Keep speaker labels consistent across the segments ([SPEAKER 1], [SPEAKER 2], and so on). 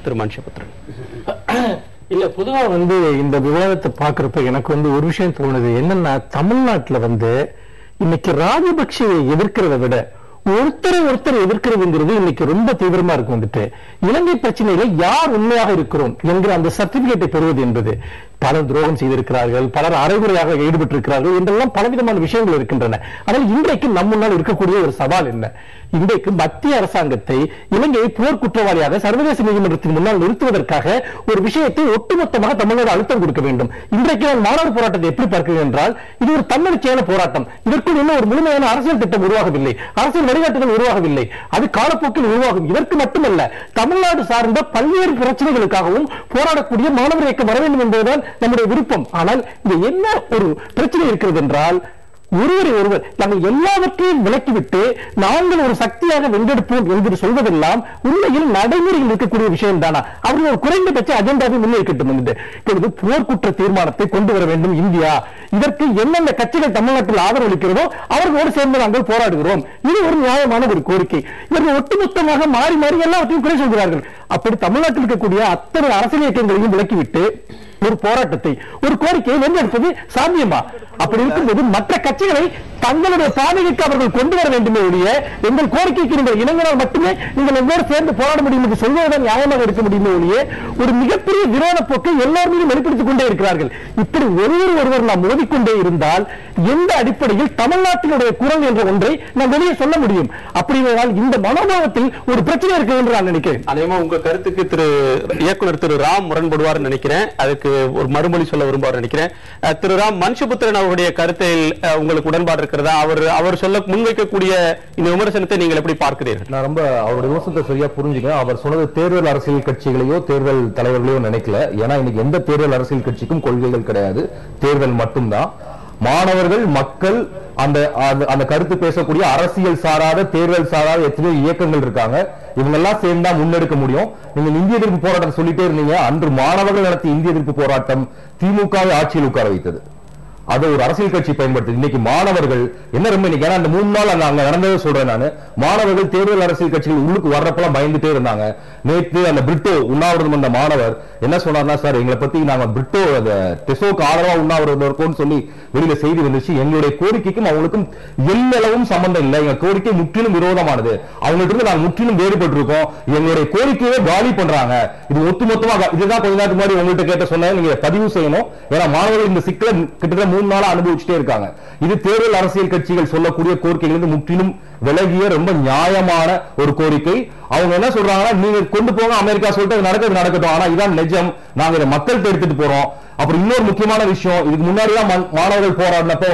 [SPEAKER 1] திரு மனுஷபுத்திரன்.
[SPEAKER 2] இல்ல, பொதுவா இந்த விவாதத்தை பாக்குறப்ப எனக்கு ஒரு விஷயம் தோணுது. என்னன்னா, தமிழ்நாட்டுல இன்னைக்கு ராஜபக்சேவை எதிர்க்கிறத விட ஒருத்தர் எதிர்க்கிறதுங்கிறது இன்னைக்கு ரொம்ப தீவிரமா இருக்கும். இலங்கை பிரச்சனையில யார் உண்மையாக இருக்கிறோம் என்கிற அந்த சர்டிபிகேட்டை பெறுவது என்பது, பலர் துரோகம் செய்திருக்கிறார்கள், பலர் அரைகுறையாக ஈடுபட்டிருக்கிறார்கள் என்றெல்லாம் பலவிதமான விஷயங்கள் இருக்கின்றன. ஆனால் இன்றைக்கு நம் முன்னால் இருக்கக்கூடிய ஒரு சவால் என்ன? இன்றைக்கு மத்திய அரசாங்கத்தை இலங்கையை போர் குற்றவாளியாக சர்வதேச நீதிமன்றத்தின் முன்னால் நிறுத்துவதற்காக ஒரு விஷயத்தை ஒட்டுமொத்தமாக தமிழ்நாடு அழுத்தம் கொடுக்க வேண்டும். இன்றைக்கு நான் மாணவர் போராட்டத்தை எப்படி பார்க்கிறேன் என்றால், இது ஒரு தன்னெழுச்சியான போராட்டம். இதற்குள் இன்னும் ஒரு முழுமையான அரசியல் திட்டம் உருவாகவில்லை, அரசியல் வழிகாட்டுதல் உருவாகவில்லை. அது காலப்போக்கில் உருவாகும். இதற்கு மட்டுமல்ல, தமிழ்நாடு சார்ந்த பல்வேறு பிரச்சனைகளுக்காகவும் போராடக்கூடிய மாணவர் இயக்கம் வர வேண்டும் என்பதுதான் நம்முடைய விருப்பம். ஆனால் இது என்ன ஒரு பிரச்சனை இருக்கிறது என்றால், ஒருவர் நாங்கள் எல்லாவற்றையும் விலக்கிவிட்டு நாங்கள் ஒரு சக்தியாக வென்றெடுப்போம் என்று சொல்வதெல்லாம் உண்மையில் நடைமுறையில் இருக்கக்கூடிய விஷயம் தானா? அவர்கள் ஒரு குறைந்தபட்ச அஜெண்டாவை முன்வைக்கட்டும். இப்பொழுது போர்க்குற்ற தீர்மானத்தை கொண்டு வர வேண்டும் இந்தியா. இதற்கு என்னென்ன கட்சிகள் தமிழ்நாட்டில் ஆதரவு அளிக்கிறதோ அவர்களோடு சேர்ந்து நாங்கள் போராடுகிறோம். இது ஒரு நியாயமான ஒரு கோரிக்கை. இவர்கள் ஒட்டுமொத்தமாக மாறி மாறி எல்லாவற்றையும் குறை சொல்கிறார்கள். அப்படி தமிழ்நாட்டில் இருக்கக்கூடிய அத்தனை அரசியல் இயக்கங்களையும் விலக்கிவிட்டு ஒரு போராட்டத்தை, ஒரு கோரிக்கையை வென்றெடுப்பது சாத்தியமா? அப்படி இருக்கும்போது மற்ற கட்சிகளை தங்களுடைய பாதைக்கு அவர்கள் கொண்டு வர வேண்டுமே ஒழிய, எங்கள் கோரிக்கைக்கு நீங்கள் இணங்கினால் மட்டுமே நீங்கள் எங்களோடு சேர்ந்து போராட முடியும் என்று சொல்வதுதான் நியாயமாக இருக்க முடியுமே ஒழிய, ஒரு மிகப்பெரிய விரோத போக்கை எல்லோருமே வெளிப்படுத்திக் கொண்டே இருக்கிறார்கள். இப்படி ஒருவர் நாம் மோதிக்கொண்டே இருந்தால் எந்த அடிப்படையில் தமிழ்நாட்டினுடைய குரல் என்ற ஒன்றை நாம் வெளியே சொல்ல முடியும்? அப்படி இந்த மனோபாவத்தில் ஒரு பிரச்சனை இருக்கு என்று நான் நினைக்கிறேன்.
[SPEAKER 1] அதேமா உங்க கருத்துக்கு இயக்குனர் திரு ராம் முரண்படுவார் நினைக்கிறேன். அதுக்கு ஒரு மறுமொழி சொல்ல விரும்புவார் நினைக்கிறேன். திரு ராம், மனுஷபுத்திரன் அவருடைய கருத்தில் உங்களுக்கு உடன்பாடு இருக்கிறதா? அவர் சொல்ல முன்வைக்கக்கூடிய இந்த விமர்சனத்தை நீங்கள் எப்படி பார்க்கிறீர்கள்?
[SPEAKER 3] நான் ரொம்ப அவருடைய விமர்சனத்தை சரியா புரிஞ்சுக்கிறேன். அவர் சொன்னது தேர்தல் அரசியல் கட்சிகளையோ தேர்தல் தலைவர்களையோ நினைக்கல. ஏன்னா இன்னைக்கு எந்த தேர்தல் அரசியல் கட்சிக்கும் கொள்கைகள் கிடையாது, தேர்தல் மட்டும்தான். மாணவர்கள், மக்கள், அந்த கருத்து பேசக்கூடிய அரசியல் சாராத தேர்தல் சாராத எத்தனையோ இயக்கங்கள் இருக்காங்க. இவங்க எல்லாம் சேர்ந்தா முன்னெடுக்க முடியும். நீங்க இந்திய எதிர்ப்பு போராட்டம் சொல்லிட்டே இருந்தீங்க. அன்று மாணவர்கள் நடத்திய இந்திய எதிர்ப்பு போராட்டம் திமுகவை ஆட்சியில் உட்கார வைத்தது. அதை ஒரு அரசியல் கட்சி பயன்படுத்தி இன்னைக்கு மாணவர்கள் என்ன ரொம்ப இன்னைக்கு, ஏன்னா அந்த 3 நாள் அங்க நடந்ததை சொல்றேன் நான். மாணவர்கள் தேர்தல் அரசியல் கட்சிகள் உள்ளுக்கு வர்றப்பெல்லாம் பயந்துட்டே இருந்தாங்க. நேற்று அந்த பிரிட்டோ உண்ணாவிரதம் வந்த மாணவர் என்ன சொன்னார்னா, சார் எங்களை பத்தி நாங்க பிரிட்டோ டெசோக்கு ஆதரவா உண்ணாவிரதம் இருக்கோம்னு சொல்லி வெளியில செய்தி வந்துச்சு. எங்களுடைய கோரிக்கைக்கும் அவங்களுக்கும் எல்லளவும் சம்பந்தம் இல்லை. எங்க கோரிக்கை முற்றிலும் விரோதமானது. அவங்கள்ட்ட இருந்து நாங்கள் முற்றிலும் வேறுபட்டு இருக்கோம். எங்களுடைய கோரிக்கையை காலி பண்றாங்க. இது ஒட்டுமொத்தமாக இதுதான் கொஞ்ச நேரத்துக்கு முன்னாடி உங்கள்கிட்ட கேட்ட சொன்னேன். நீங்க பதிவு செய்யணும். ஏன்னா மாணவர்கள் இந்த சிக்கலை கிட்டத்தட்ட 3 நாளா அனுபவிச்சுட்டே இருக்காங்க. இது தேர்தல் அரசியல் கட்சிகள் சொல்லக்கூடிய கோரிக்கைகளுக்கு முற்றிலும் விலகிய ரொம்ப நியாயமான ஒரு கோரிக்கை. அவங்க என்ன சொல்றாங்கன்னா, நீங்க கொண்டு போங்க, அமெரிக்கா சொல்லிட்டு நடக்கிறது நடக்கட்டும், ஆனா இதான் நிஜம், நாங்க இதை மக்கள்கிட்ட எடுத்துட்டு போறோம். அப்புறம் இன்னொரு முக்கியமான விஷயம், இதுக்கு முன்னாடி மாணவர்கள் போராடினப்ப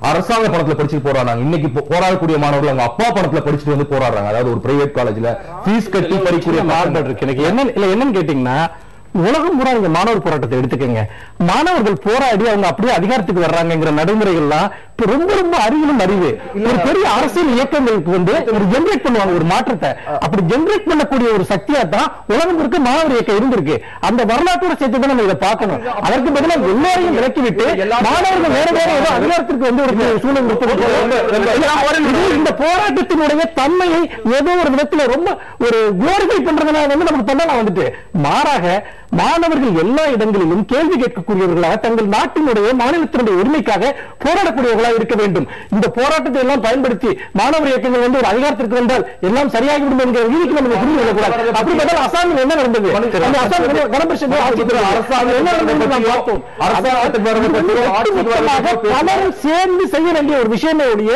[SPEAKER 3] அரசாங்க பணத்துல படிச்சுட்டு போராடுறாங்க. இன்னைக்கு போராடக்கூடிய மாணவர்கள் அவங்க அப்பா பணத்துல படிச்சுட்டு வந்து போராடுறாங்க. அதாவது ஒரு பிரைவேட் காலேஜ்ல ஃபீஸ் கட்டி படிக்கக்கூடிய மாணவர்கள் இருக்கு. எனக்கு
[SPEAKER 2] என்னன்னு கேட்டீங்கன்னா, உலகம் பூரா நீங்க மாணவர் போராட்டத்தை எடுத்துக்கங்க. மாணவர்கள் போராடி அவங்க அப்படியே அதிகாரத்துக்கு வர்றாங்கிற நடைமுறைகள்லாம் ரொம்ப ரொம்ப அறிவிலும் அறிவு. ஒரு பெரிய அரசியல் இயக்கங்களுக்கு ஒரு ஜெனரேட் பண்ணுவாங்க ஒரு மாற்றத்தை. அப்படி ஜெனரேட் பண்ணக்கூடிய ஒரு சக்தியா தான் உலகம் இருக்க மாணவர் இயக்கம் இருந்திருக்கு. அந்த வரலாற்றோட சேர்த்து தான் நம்ம இதை பார்க்கணும். அதற்கு பதிலாக எல்லாரையும் விலக்கிவிட்டு மாணவர்கள் வேற வேற ஏதோ அதிகாரத்திற்கு ஒரு சூழல் இருப்பது, இந்த போராட்டத்தினுடைய தன்மையை ஏதோ ஒரு விதத்துல ரொம்ப ஒரு கோரிக்கை பண்றதுனால நமக்கு பண்ணலாம். மாறாக மாணவர்கள் எல்லா இடங்களிலும் கேள்வி கேட்கக்கூடியவர்களாக, தங்கள் நாட்டினுடைய மாநிலத்தினுடைய உரிமைக்காக போராடக்கூடியவர்களாக இருக்க வேண்டும். இந்த போராட்டத்தை எல்லாம் பயன்படுத்தி மாணவர் இயக்கங்கள் ஒரு அதிகாரத்திற்கு வந்தால் எல்லாம் சரியாகிவிடும் என்கிற ரீதிக்கு நம்ம புரிந்து கொள்ளக்கூடாது. அப்படிப்பட்ட அசாமில் என்ன நடந்தது? பலரும் சேர்ந்து செய்ய வேண்டிய ஒரு விஷயமே ஒழிய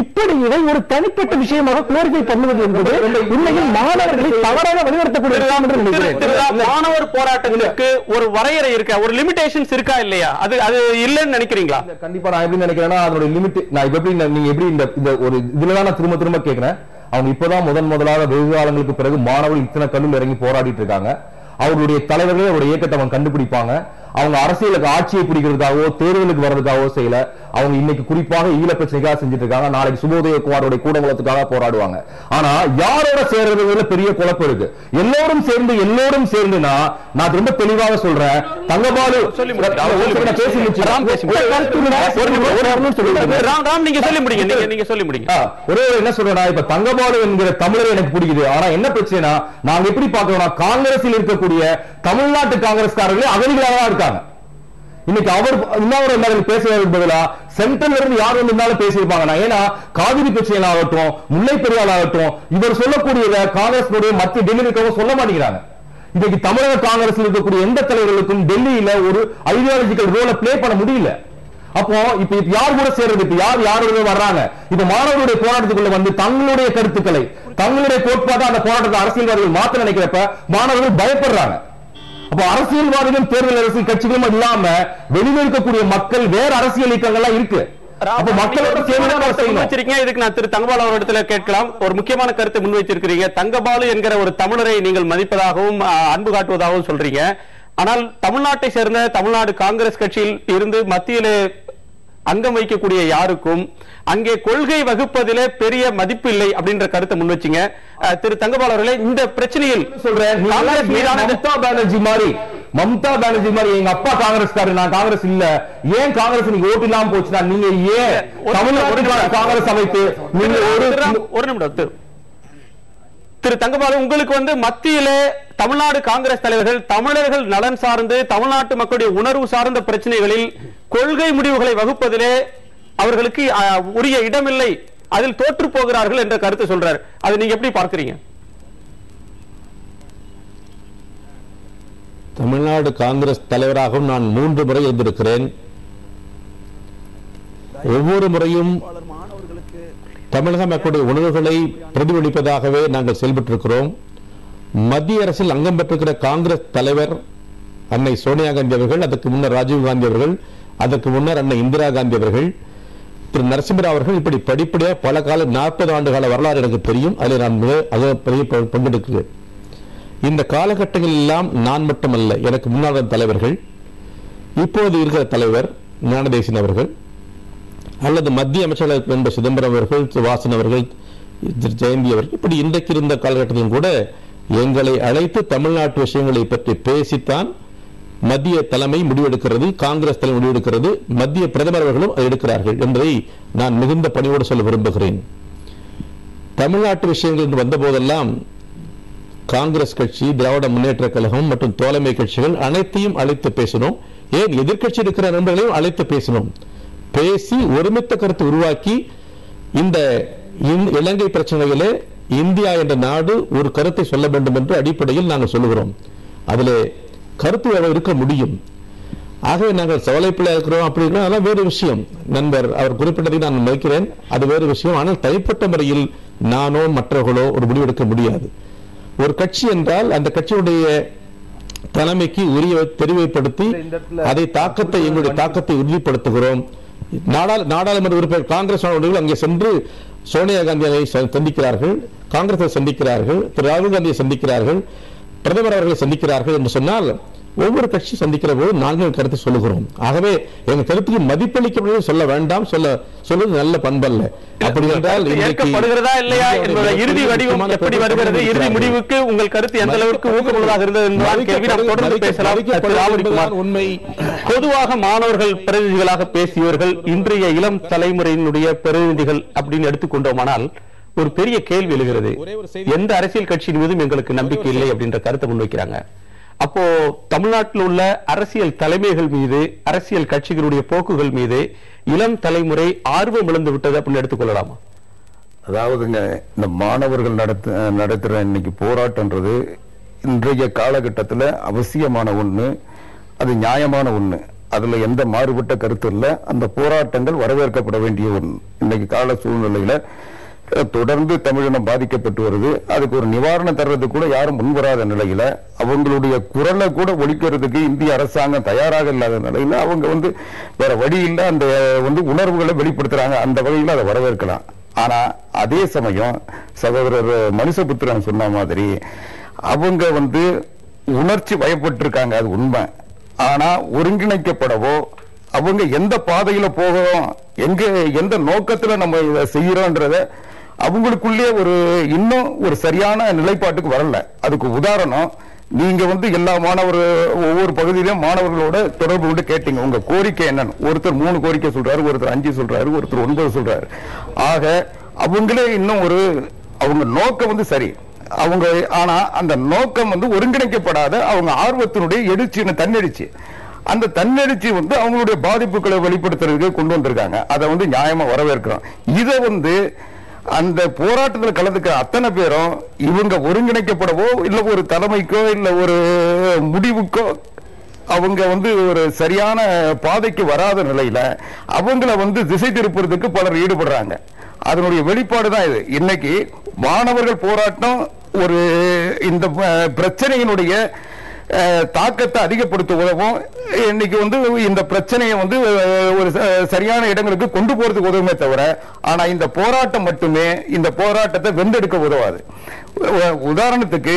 [SPEAKER 2] இப்படி இதை ஒரு தனிப்பட்ட விஷயமாக கோரிக்கை பண்ணுவது என்பது உண்மையில் மாணவர்களை தவறாக வழிநடத்தக்கூடிய என்று நினைக்கிறேன்.
[SPEAKER 1] மாணவர் போராட்டங்களுக்கு ஒரு வரையறை இருக்கா, ஒரு லிமிடேஷன்ஸ் இருக்கா இல்லையா? அது இல்லைன்னு நினைக்கிறீங்களா?
[SPEAKER 3] கண்டிப்பா நான் எப்படி நினைக்கிறேன்னா, அதோட லிமிட் நான் எப்படி நீங்க எப்படி இந்த ஒரு இதுலதான் நான் திரும்ப திரும்ப கேட்கிறேன். அவங்க இப்பதான் முதலாக வெகு காலங்களுக்கு பிறகு மாணவர்கள் இத்தனை கல்லுல இறங்கி போராடிட்டு இருக்காங்க. அவருடைய தலைவர்களே அவருடைய இயக்கத்தை அவங்க கண்டுபிடிப்பாங்க. அவங்க அரசியலுக்கு ஆட்சியை பிடிக்கிறதுக்காகவோ தேர்தலுக்கு வர்றதுக்காகவோ செய்யல. அவங்க இன்னைக்கு குறிப்பாக ஈழ பிரச்சனைக்காக செஞ்சுட்டு இருக்காங்க. நாளைக்கு சுபோதயகுமாரோட கூடங்குளத்துக்காக போராடுவாங்க. ஆனா யாரோட சேர்றதுல பெரிய குழப்பம் இருக்கு. எல்லோரும் சேர்ந்துனா நான் ரொம்ப தெளிவாக சொல்றேன். தங்கபாலு ஒரே என்ன சொல்றேன்னா, இப்ப தங்கபாலு என்கிற தமிழர் எனக்கு பிடிக்குது. ஆனா என்ன பிரச்சனை, நாங்க எப்படி பார்க்கிறோம்னா காங்கிரஸில் இருக்கக்கூடிய தமிழ்நாட்டு காங்கிரஸ்காரர்களே அகதிகளாக இருக்காங்க. இன்னைக்கு அவர் இன்னொரு பேசுவதற்கு பதிலா சென்ட்ரல் இருந்து யார் இருந்தாலும் பேசியிருப்பாங்க. ஏன்னா காவிரி பிரச்சனை ஆகட்டும், முல்லை பெரியார் ஆகட்டும், இவர் சொல்லக்கூடியத காங்கிரஸ் மத்திய டெல்லி இருக்கவங்க சொல்ல மாட்டேங்கிறாங்க. இன்னைக்கு தமிழக காங்கிரஸ் இருக்கக்கூடிய எந்த தலைவர்களுக்கும் டெல்லியில ஒரு ஐடியாலஜிக்கல் ரோலை பிளே பண்ண முடியல. அப்போ இப்ப யார் கூட சேர்றது, இப்ப யாரோட வர்றாங்க, இப்ப மாணவர்களுடைய போராட்டத்துக்குள்ள வந்து தங்களுடைய கருத்துக்களை, தங்களுடைய கோட்பாட்டை அந்த போராட்டத்தை அரசியல்வாதிகள் மாத்த நினைக்கிறப்ப மாணவர்கள் பயப்படுறாங்க. அப்ப அரசியல்வாதிகளும் தேர்தல் அரசியல் கட்சிகளும் இல்லாம வெளியில் இருக்கக்கூடிய மக்கள் வேற அரசியல் இயக்கங்கள்லாம் இருக்கு. அப்ப மக்களோட சேர்ந்து
[SPEAKER 1] இதுக்கு நான் திரு தங்கபாலு அவரிடத்துல கேட்கலாம். ஒரு முக்கியமான கருத்தை முன்வைத்திருக்கிறீங்க. தங்கபாலு என்கிற ஒரு தமிழரை நீங்கள் மதிப்பதாகவும் அன்பு காட்டுவதாகவும் சொல்றீங்க. ஆனால் தமிழ்நாட்டை சேர்ந்த தமிழ்நாடு காங்கிரஸ் கட்சியில் இருந்து மத்தியிலே அங்கம் வைக்கக்கூடிய யாருக்கும் அங்கே கொள்கை வகுப்பதிலே பெரிய மதிப்பு இல்லை அப்படின்ற கருத்தை முன்வச்சிங்க. திரு தங்கபாலு அவர்களே, இந்த பிரச்சனையில் சொல்றேன்,
[SPEAKER 3] மம்தா பானர்ஜி மாதிரி எங்க அப்பா காங்கிரஸ்காரர், நான் காங்கிரஸ் இல்ல, ஏன் காங்கிரஸ் நீங்க ஓட்டு இல்லாம போச்சுன்னா நீங்க ஏன் தமிழ்நாடு காங்கிரஸ் அமைப்பு நீங்க
[SPEAKER 1] ஒரு நிமிடம் திரு தங்கபாலு, உங்களுக்கு வந்து மத்தியிலே தமிழ்நாடு காங்கிரஸ் தலைவர்கள் தமிழர்கள் நலன் சார்ந்து தமிழ்நாட்டு மக்களுடைய உணர்வு சார்ந்த பிரச்சனைகளில் கொள்கை முடிவுகளை வகுப்பதிலே அவர்களுக்கு உரிய இடமில்லை, அதில் தோற்று போகிறார்கள் என்ற கருத்தை சொல்றார். அதை நீங்க எப்படி பார்க்கிறீங்க?
[SPEAKER 4] தமிழ்நாடு காங்கிரஸ் தலைவராகவும் நான் 3 முறை இருந்திருக்கிறேன். ஒவ்வொரு முறையும் தமிழக மக்களுடைய உணர்வுகளை பிரதிபலிப்பதாகவே நாங்கள் செயல்பட்டிருக்கிறோம். மத்திய அரசில் அங்கம் பெற்றிருக்கிற காங்கிரஸ் தலைவர் அன்னை சோனியா காந்தி அவர்கள், அதற்கு முன்னர் ராஜீவ் காந்தி அவர்கள், அதற்கு முன்னர் அன்னை இந்திரா காந்தி அவர்கள், திரு நரசிம்மராவ் அவர்கள், இப்படி படிப்படியாக பல கால 40 ஆண்டு கால வரலாறு எனக்கு தெரியும். அதில் நான் பங்கெடுக்கிறேன். இந்த காலகட்டங்கள் எல்லாம் நான் மட்டுமல்ல, எனக்கு முன்னாள் தலைவர்கள், இப்போது இருக்கிற தலைவர் ஞானதேசன் அவர்கள், அல்லது மத்திய அமைச்சர்கள் என்ப சிதம்பரம் அவர்கள், வாசன் அவர்கள், ஜெயந்தி அவர்கள், இப்படி இன்றைக்கு இருந்த காலகட்டத்திலும் கூட எங்களை அழைத்து தமிழ்நாட்டு விஷயங்களை பற்றி பேசித்தான் மத்திய தலைமை முடிவெடுக்கிறது, காங்கிரஸ் தலைமை முடிவெடுக்கிறது, மத்திய பிரதமர் அவர்களும் எடுக்கிறார்கள் என்பதை நான் மிகுந்த பணியோடு சொல்ல விரும்புகிறேன். தமிழ்நாட்டு விஷயங்கள் என்று வந்த போதெல்லாம் காங்கிரஸ் கட்சி, திராவிட முன்னேற்ற கழகம் மற்றும் தோழமை கட்சிகள் அனைத்தையும் அழைத்து பேசினோம். ஏன் எதிர்கட்சி இருக்கிற நண்பர்களையும் அழைத்து பேசினோம். பேசி ஒருமித்த கருத்து உருவாக்கி இந்த இலங்கை பிரச்சனைகளே இந்தியா என்ற நாடு ஒரு கருத்தை சொல்ல வேண்டும் என்ற அடிப்படையில் நாங்கள் சொல்லுகிறோம். அதில் கருத்து இருக்க முடியும். ஆகவே நாங்கள் சவலைப்பிள்ளை இருக்கிறோம் அப்படின்னா அதெல்லாம் வேறு விஷயம். நண்பர் அவர் குறிப்பிட்டதை நான் மதிக்கிறேன், அது வேறு விஷயம். ஆனால் தனிப்பட்ட முறையில் நானோ மற்றவர்களோ ஒரு முடிவெடுக்க முடியாது. ஒரு கட்சி என்றால் அந்த கட்சியுடைய தலைமைக்கு உரிய தெரிவைப்படுத்தி அதை எங்களுடைய தாக்கத்தை உறுதிப்படுத்துகிறோம். நாடாளுமன்ற உறுப்பினர் காங்கிரஸ் அங்கே சென்று சோனியா காந்தியை சந்திக்கிறார்கள், காங்கிரஸை சந்திக்கிறார்கள், திரு ராகுல் காந்தியை சந்திக்கிறார்கள், பிரதமர் அவர்களை சந்திக்கிறார்கள் என்று சொன்னால் ஒவ்வொரு கட்சி சந்திக்கிற போது நாங்கள் கருத்து சொல்லுகிறோம். ஆகவே எங்கள் கருத்துக்கு மதிப்பளிக்க சொல்ல வேண்டாம், சொல்வது நல்ல பண்பல்ல. அப்படி என்றால்
[SPEAKER 1] ஏற்கப்படுகிறதா இல்லையா என்பதை இறுதி வடிவம் எப்படி வருகிறது, இறுதி முடிவுக்கு உங்கள் கருத்து எந்த அளவுக்கு ஊக்கமுள்ளதாக இருந்தது என்பதால் கேள்வி நாம் தொடர்ந்து பேசலாம். உண்மை பொதுவாக மாணவர்கள் பிரதிநிதிகளாக பேசியவர்கள் இன்றைய இளம் தலைமுறையினுடைய பிரதிநிதிகள் அப்படின்னு எடுத்துக்கொண்டோமானால் ஒரு பெரிய கேள்வி எழுகிறது. எந்த அரசியல் கட்சியின் மீதும் எங்களுக்கு நம்பிக்கை இல்லை அப்படின்ற கருத்தை முன்வைக்கிறாங்க. அப்போ தமிழ்நாட்டில் உள்ள அரசியல் தலைமைகள் மீது, அரசியல் கட்சிகளுடைய போக்குகள் மீது இளம் தலைமுறை ஆர்வம் இழந்து விட்டது அப்படின்னு எடுத்துக்கொள்ளலாமா?
[SPEAKER 5] அதாவதுங்க, இந்த மாணவர்கள் நடத்துற இன்னைக்கு போராட்டம்ன்றது இன்றைய காலகட்டத்தில் அவசியமான ஒண்ணு, அது நியாயமான ஒண்ணு, அதுல எந்த மாறுபட்ட கருத்து இல்ல. அந்த போராட்டங்கள் வரவேற்கப்பட வேண்டிய ஒண்ணு. இன்னைக்கு கால சூழ்நிலையில தொடர்ந்து தமிழினம் பாதிக்கப்பட்டு வருது. அதுக்கு ஒரு நிவாரணம் தர்றது கூட யாரும் முன்வராத நிலையில, அவங்களுடைய குரலை கூட ஒழிக்கிறதுக்கு இந்திய அரசாங்கம் தயாராக இல்லாத நிலையில அவங்க வேற வழி இல்ல அந்த உணர்வுகளை வெளிப்படுத்துறாங்க. அந்த வகையில் அதை வரவேற்கலாம். ஆனா அதே சமயம் சகோதரர் மனுஷபுத்திரன் சொன்ன மாதிரி அவங்க உணர்ச்சி வயப்பட்டிருக்காங்க, அது உண்மை. ஆனா ஒருங்கிணைக்கப்படவோ அவங்க எந்த பாதையில போகிறோம், எந்த நோக்கத்துல நம்ம இதை செய்யறோம்ன்றத அவங்களுக்குள்ளே இன்னும் ஒரு சரியான நிலைப்பாட்டுக்கு வரல. அதுக்கு உதாரணம், நீங்க எல்லா ஒவ்வொரு பகுதியிலும் மாணவர்களோட தொடர்பு கொண்டு கேட்டீங்க உங்க கோரிக்கை என்னன்னு. ஒருத்தர் 3 கோரிக்கை சொல்றாரு, ஒருத்தர் 5 சொல்றாரு, ஒருத்தர் 9 சொல்றாரு. ஆக அவங்களே இன்னும் அவங்க நோக்கம் சரி, ஆனா அந்த நோக்கம் ஒருங்கிணைக்கப்படாத அவங்க ஆர்வத்தினுடைய எழுச்சி, தன்னெழுச்சி, அந்த தன்னெழுச்சி அவங்களுடைய பாதிப்புகளை வெளிப்படுத்துறதுக்கு கொண்டு வந்திருக்காங்க. அதை நியாயமா வரவேற்கிறோம். இதை அந்த போராட்டத்தில் கலந்துக்கிற அத்தனை பேரும் இவங்க ஒருங்கிணைக்கப்படவோ இல்ல ஒரு தலைமைக்கோ இல்ல ஒரு முடிவுக்கோ அவங்க ஒரு சரியான பாதைக்கு வராத நிலையில அவங்கள திசை திருப்புறதுக்கு பலர் ஈடுபடுறாங்க. அதனுடைய வெளிப்பாடு தான் இது. இன்னைக்கு மாணவர்கள் போராட்டம் இந்த பிரச்சனையினுடைய தாக்கத்தை அதிகப்படுத்த உதவும். இன்னைக்கு இந்த பிரச்சனையை ஒரு சரியான இடங்களுக்கு கொண்டு போறதுக்கு உதவுமே தவிர, ஆனா இந்த போராட்டம் மட்டுமே இந்த போராட்டத்தை வென்றெடுக்க உதவாது. உதாரணத்துக்கு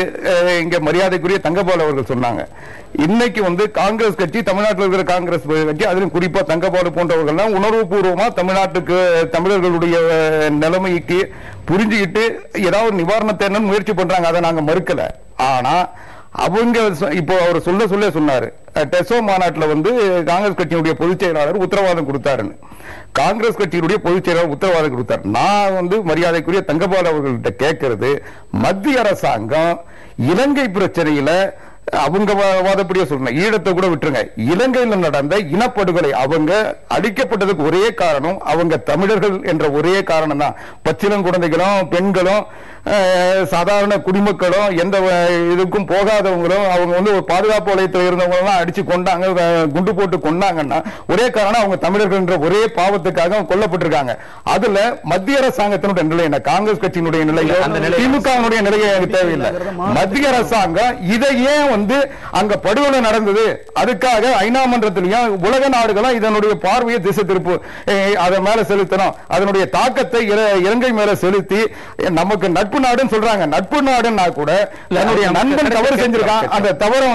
[SPEAKER 5] இங்க மரியாதைக்குரிய தங்கபால் அவர்கள் சொன்னாங்க, இன்னைக்கு காங்கிரஸ் கட்சி, தமிழ்நாட்டில் இருக்கிற காங்கிரஸ் கட்சி, அதிலும் குறிப்பா தங்கபால் போன்றவர்கள் உணர்வு பூர்வமா தமிழ்நாட்டுக்கு தமிழர்களுடைய நிலைமைக்கு புரிஞ்சுக்கிட்டு ஏதாவது நிவாரணத்தை என்ன முயற்சி பண்றாங்க. அதை நாங்க மறுக்கல. ஆனா அவங்க இப்போ அவர் சொன்னாரு, டெசோ மாநாட்டில் காங்கிரஸ் கட்சியினுடைய பொதுச் செயலாளர் உத்தரவாதம் கொடுத்தாருன்னு. காங்கிரஸ் கட்சியினுடைய பொதுச் செயலாளர் உத்தரவாதம் கொடுத்தார். நான் மரியாதைக்குரிய தங்கபால் அவர்கள்ட்ட கேட்கிறது, மத்திய அரசாங்கம் இலங்கை பிரச்சனையில அவங்க வாதப்படியே சொல்றேன், ஈழத்தை கூட விட்டுருங்க, இலங்கையில் நடந்த இனப்படுகொலை அவங்க அழிக்கப்பட்டதுக்கு ஒரே காரணம் அவங்க தமிழர்கள் என்ற ஒரே காரணம் தான். பச்சிளம் குழந்தைகளும் பெண்களும் சாதாரண குடிமக்களும் எந்த இதுக்கும் போகாதவங்களும் அவங்க ஒரு பாதுகாப்பு வலயத்தில் இருந்தவங்க அடிச்சு கொண்டாங்க, குண்டு போட்டு கொண்டாங்கன்னா ஒரே காரணம் அவங்க தமிழர்கள் என்ற ஒரே பாவத்துக்காக கொல்லப்பட்டிருக்காங்க. அதுல மத்திய அரசாங்கத்தினுடைய நிலை என்ன, காங்கிரஸ் கட்சியினுடைய நிலையோ திமுக நிலையோ எனக்கு தேவையில்லை. மத்திய அரசாங்கம் இதை ஏன் அங்க படுகொலை நடந்தது, அதுக்காக ஐநா மன்றத்திலையும் உலக நாடுகளும் இதனுடைய பார்வையை திசை திருப்பு அதன் மேல செலுத்தணும், அதனுடைய தாக்கத்தை இலங்கை மேல செலுத்தி நமக்கு நட்பு நாடுன்னு சொல்றாங்க. நட்பு நாடுன்னா கூட தன்னுடைய நண்பன் தவறு செஞ்சிருக்கான், அந்த தவறை